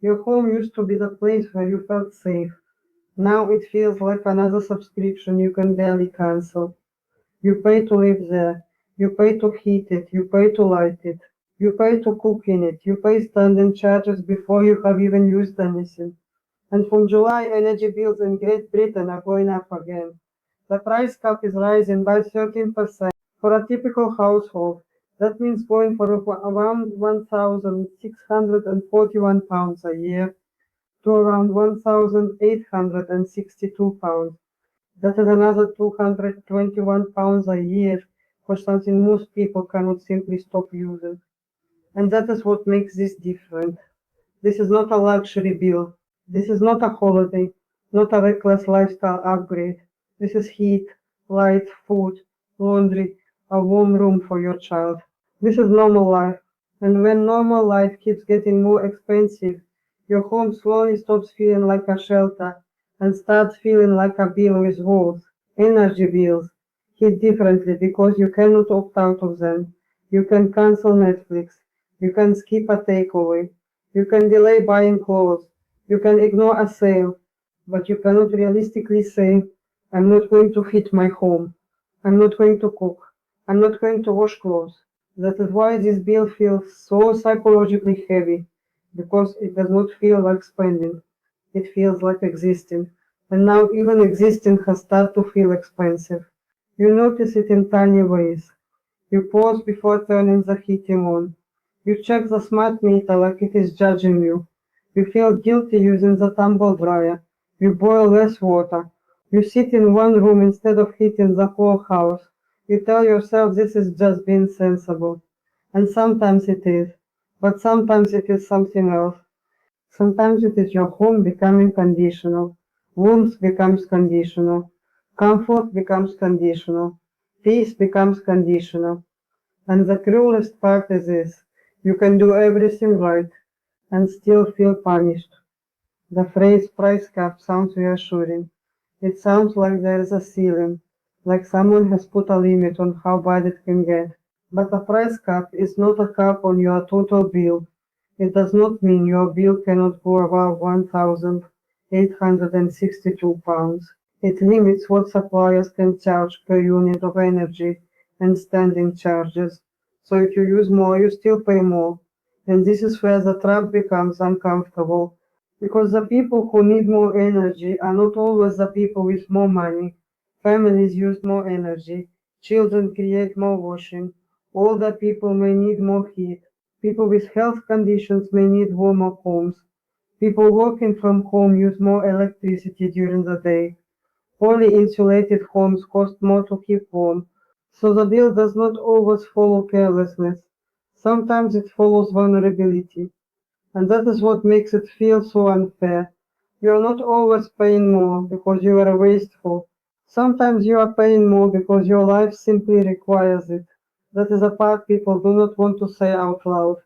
Your home used to be the place where you felt safe. Now it feels like another subscription you can barely cancel. You pay to live there. You pay to heat it. You pay to light it. You pay to cook in it. You pay standing charges before you have even used anything. And from July, energy bills in Great Britain are going up again. The price cap is rising by 13% for a typical household. That means going for around £1,641 a year to around £1,862. That is another £221 a year for something most people cannot simply stop using. And that is what makes this different. This is not a luxury bill. This is not a holiday, not a reckless lifestyle upgrade. This is heat, light, food, laundry, a warm room for your child. This is normal life. And when normal life keeps getting more expensive, your home slowly stops feeling like a shelter and starts feeling like a bill with walls. Energy bills hit differently because you cannot opt out of them. You can cancel Netflix. You can skip a takeaway. You can delay buying clothes. You can ignore a sale. But you cannot realistically say, I'm not going to heat my home. I'm not going to cook. I'm not going to wash clothes. That is why this bill feels so psychologically heavy, because it does not feel like spending. It feels like existing. And now even existing has started to feel expensive. You notice it in tiny ways. You pause before turning the heating on. You check the smart meter like it is judging you. You feel guilty using the tumble dryer. You boil less water. You sit in one room instead of heating the whole house. You tell yourself this is just being sensible. And sometimes it is. But sometimes it is something else. Sometimes it is your home becoming conditional. Warmth becomes conditional. Comfort becomes conditional. Peace becomes conditional. And the cruelest part is this: you can do everything right and still feel punished. The phrase price cap sounds reassuring. It sounds like there is a ceiling, like someone has put a limit on how bad it can get. But a price cap is not a cap on your total bill. It does not mean your bill cannot go above £1,862. It limits what suppliers can charge per unit of energy and standing charges. So if you use more, you still pay more. And this is where the trap becomes uncomfortable. Because the people who need more energy are not always the people with more money. Families use more energy. Children create more washing. Older people may need more heat. People with health conditions may need warmer homes. People working from home use more electricity during the day. Poorly insulated homes cost more to keep warm. So the bill does not always follow carelessness. Sometimes it follows vulnerability. And that is what makes it feel so unfair. You are not always paying more because you are wasteful. Sometimes you are paying more because your life simply requires it. That is a part people do not want to say out loud.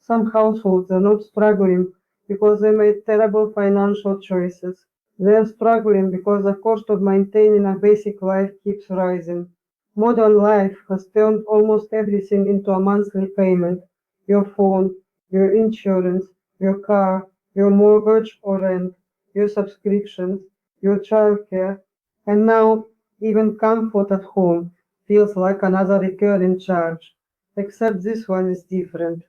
Some households are not struggling because they made terrible financial choices. They are struggling because the cost of maintaining a basic life keeps rising. Modern life has turned almost everything into a monthly payment: your phone, your insurance, your car, your mortgage or rent, your subscriptions, your childcare, and now even comfort at home feels like another recurring charge. Except this one is different.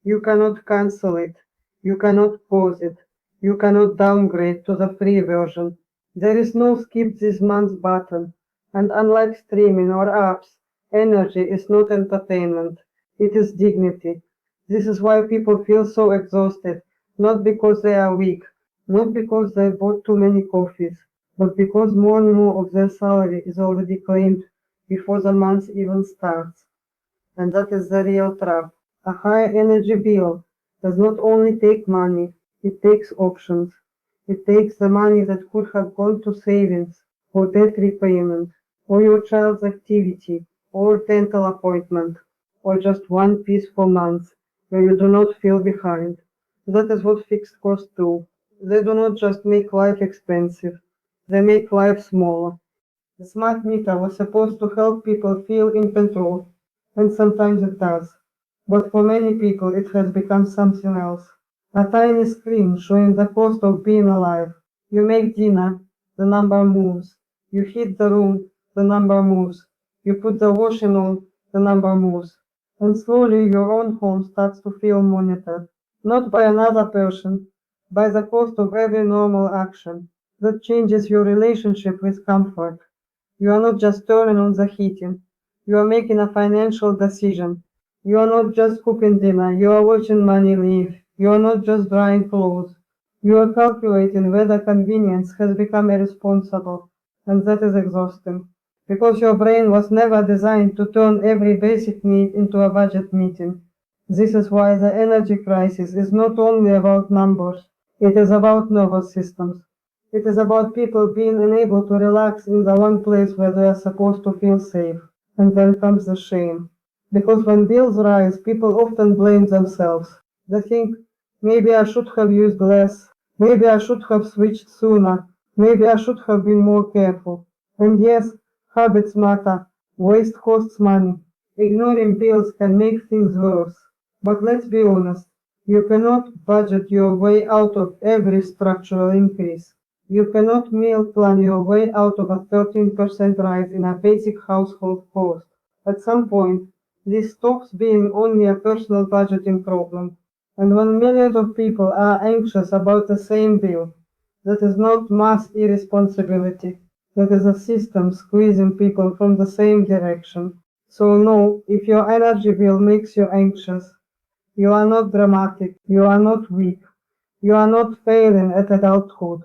You cannot cancel it. You cannot pause it. You cannot downgrade to the free version. There is no skip this month button. And unlike streaming or apps, energy is not entertainment. It is dignity. This is why people feel so exhausted, not because they are weak, not because they bought too many coffees, but because more and more of their salary is already claimed before the month even starts. And that is the real trap. A high energy bill does not only take money, it takes options. It takes the money that could have gone to savings, or debt repayment, or your child's activity, or dental appointment, or just one peaceful month where you do not feel behind. That is what fixed costs do. They do not just make life expensive, they make life smaller. The smart meter was supposed to help people feel in control, and sometimes it does. But for many people, it has become something else. A tiny screen showing the cost of being alive. You make dinner, the number moves. You heat the room, the number moves. You put the washing on, the number moves. And slowly your own home starts to feel monitored. Not by another person, by the cost of every normal action. That changes your relationship with comfort. You are not just turning on the heating. You are making a financial decision. You are not just cooking dinner. You are watching money leave. You are not just drying clothes. You are calculating whether convenience has become irresponsible. And that is exhausting. Because your brain was never designed to turn every basic need into a budget meeting. This is why the energy crisis is not only about numbers. It is about nervous systems. It is about people being unable to relax in the one place where they are supposed to feel safe. And then comes the shame. Because when bills rise, people often blame themselves. They think, maybe I should have used less, maybe I should have switched sooner, maybe I should have been more careful. And yes, habits matter. Waste costs money. Ignoring bills can make things worse. But let's be honest, you cannot budget your way out of every structural increase. You cannot meal plan your way out of a 13% rise in a basic household cost. At some point, this stops being only a personal budgeting problem. And when millions of people are anxious about the same bill, that is not mass irresponsibility. That is a system squeezing people from the same direction. So no, if your energy bill makes you anxious, you are not dramatic, you are not weak, you are not failing at adulthood.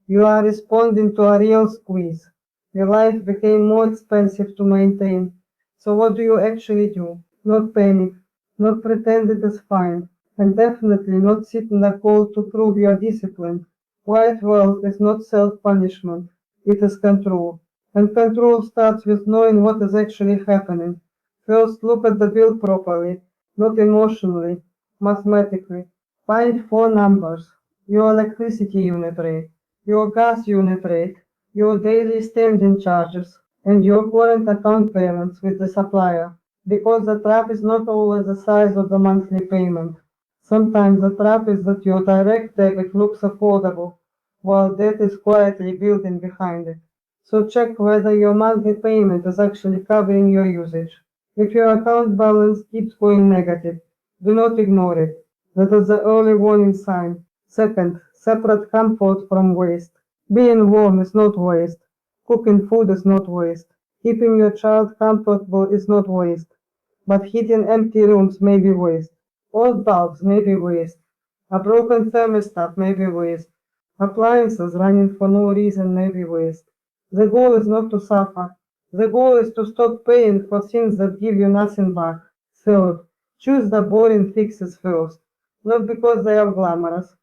You are responding to a real squeeze. Your life became more expensive to maintain. So what do you actually do? Not panic, not pretend it is fine, and definitely not sit in a cold to prove you are disciplined. Quiet wealth is not self-punishment, it is control. And control starts with knowing what is actually happening. First, look at the bill properly, not emotionally, mathematically. Find four numbers. Your electricity unit rate, your gas unit rate, your daily standing charges, and your current account balance with the supplier. Because the trap is not always the size of the monthly payment. Sometimes the trap is that your direct debit looks affordable, while debt is quietly building behind it. So check whether your monthly payment is actually covering your usage. If your account balance keeps going negative, do not ignore it. That is the early warning sign. Second, separate comfort from waste. Being warm is not waste. Cooking food is not waste. Keeping your child comfortable is not waste. But heating empty rooms may be waste. Old bulbs may be waste. A broken thermostat may be waste. Appliances running for no reason may be waste. The goal is not to suffer. The goal is to stop paying for things that give you nothing back. Third, choose the boring fixes first. Not because they are glamorous,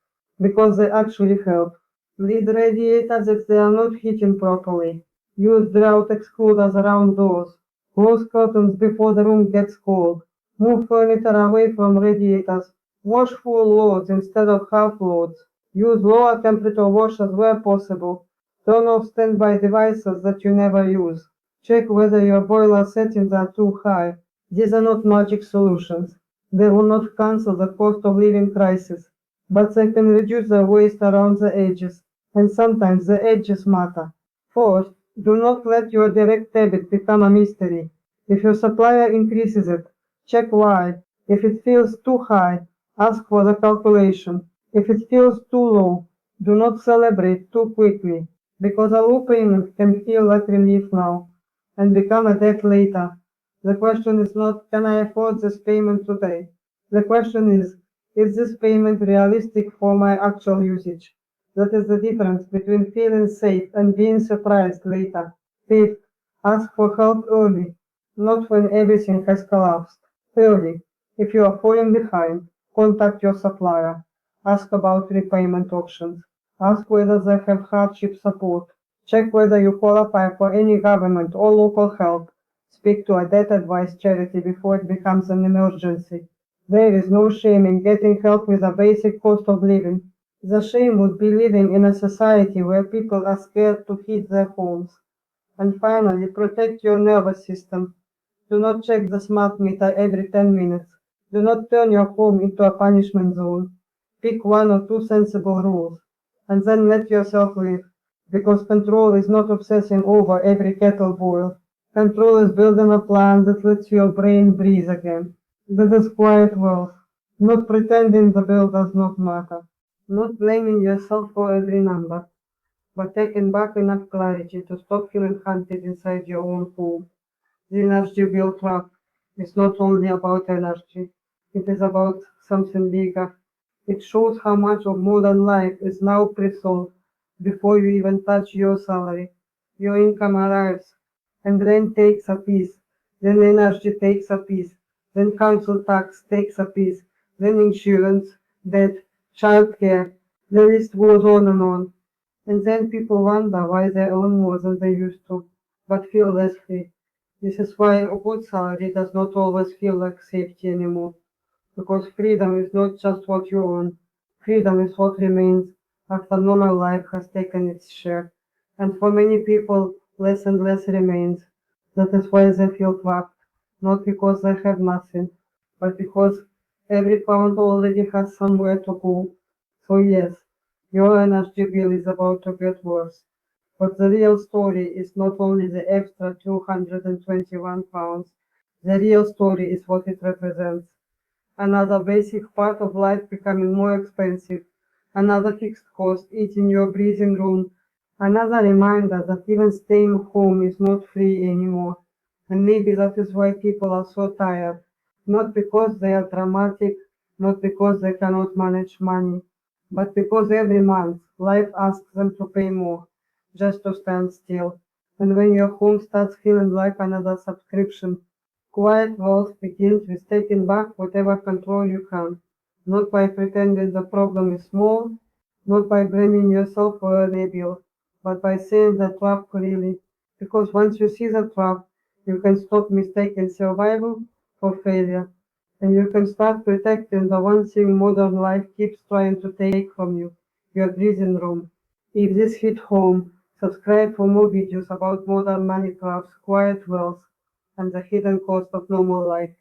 because they actually help. Lead radiators if they are not heating properly. Use drought excluders around doors. Close curtains before the room gets cold. Move furniture away from radiators. Wash full loads instead of half loads. Use lower temperature washers where possible. Turn off standby devices that you never use. Check whether your boiler settings are too high. These are not magic solutions. They will not cancel the cost of living crisis, but they can reduce the waste around the edges, and sometimes the edges matter. Fourth, do not let your direct debit become a mystery. If your supplier increases it, check why. If it feels too high, ask for the calculation. If it feels too low, do not celebrate too quickly, because a low payment can feel like relief now and become a debt later. The question is not, can I afford this payment today? The question is this payment realistic for my actual usage? That is the difference between feeling safe and being surprised later. Fifth, ask for help early, not when everything has collapsed. Thirdly, if you are falling behind, contact your supplier. Ask about repayment options. Ask whether they have hardship support. Check whether you qualify for any government or local help. Speak to a debt advice charity before it becomes an emergency. There is no shame in getting help with a basic cost of living. The shame would be living in a society where people are scared to heat their homes. And finally, protect your nervous system. Do not check the smart meter every 10 minutes. Do not turn your home into a punishment zone. Pick one or two sensible rules, and then let yourself live, because control is not obsessing over every kettle boil. Control is building a plan that lets your brain breathe again. That is quiet wealth. Not pretending the bill does not matter. Not blaming yourself for every number, but taking back enough clarity to stop feeling hunted inside your own home. The energy bill trap is not only about energy, it is about something bigger. It shows how much of modern life is now pre-sold before you even touch your salary. Your income arrives, and rent takes a piece, then energy takes a piece, then council tax takes a piece, then insurance, debt, childcare. The list goes on and on. And then people wonder why they earn more than they used to, but feel less free. This is why a good salary does not always feel like safety anymore, because freedom is not just what you earn. Freedom is what remains after normal life has taken its share. And for many people, less and less remains. That is why they feel trapped, not because they have nothing, but because every pound already has somewhere to go. So yes, your energy bill is about to get worse. But the real story is not only the extra 221 pounds, the real story is what it represents. Another basic part of life becoming more expensive, another fixed cost eating your breathing room, another reminder that even staying home is not free anymore. And maybe that is why people are so tired. Not because they are dramatic, not because they cannot manage money, but because every month life asks them to pay more, just to stand still. And when your home starts feeling like another subscription, quiet wealth begins with taking back whatever control you can, not by pretending the problem is small, not by blaming yourself for a bill, but by seeing the trap clearly. Because once you see the trap, you can stop mistaking survival for failure, and you can start protecting the one thing modern life keeps trying to take from you, your breathing room. If this hit home, subscribe for more videos about modern money traps, quiet wealth, and the hidden cost of normal life.